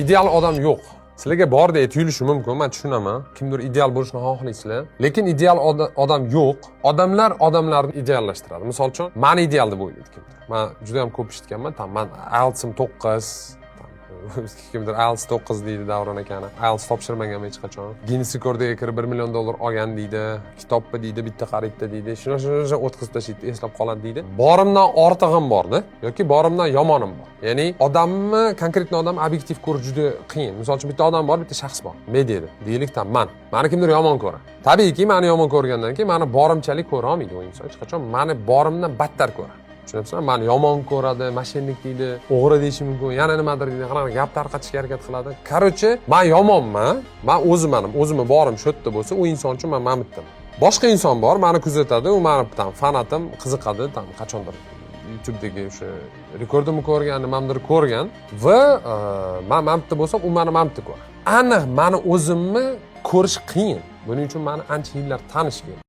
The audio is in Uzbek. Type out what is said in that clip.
ideal odam yo'q. Sizlarga bordek tuyulishi mumkin, men tushunaman. Kimdir ideal bo'lishni xohlaysizlar, lekin ideal odam yo'q. Odamlar odamlarni ideallashtiradi. Misol uchun, meni ideal deb o'ylaydi kimdir. Men juda ham ko'p eshitganman. Men IELTS'im 9, kimdir IELTS 9 deydi Davron akani. IELTS topshirmagan hech qachon. Guinness rekordiga kirib $1 million olgan deydi. Kitobni deydi, bitta xaridda deydi. Shuna o'tkazib tashlaydi, eslab qoladi deydi. Borimdan ortig'im bordi yoki borimdan yomonim bor. Ya'ni odamni, konkretni odam obyektiv ko'rish juda qiyin. Misol uchun bitta odam bor, bitta shaxs bor. Mediada. Deylikdan meni kimdir yomon ko'radi. Tabiiyki, meni yomon ko'rgandan keyin meni borimchalik ko'ra olmaydi u inson. Hech qachon meni borimdan battar ko'radi. Tushunabsizmi? Meni yomon ko'radi, mashinnik deydi, o'g'ri deyishi mumkin, yana nimadir deydi, qanaqa gap tarqatishga harakat qiladi. Короче, men yomonman. Men o'zimni borim shu yerda bo'lsa, u inson uchun men mamutdim. Boshqa inson bor, meni kuzatadi, u meni fanatim, qiziqadi, qachondir YouTube'dagi o'sha rekordimni ko'rgan, nimamdir ko'rgan va men mamutda bo'lsam, u meni mamutda ko'radi. Aniq meni o'zimni ko'rish qiyin. Buning uchun meni ancha yillar tanish kerak.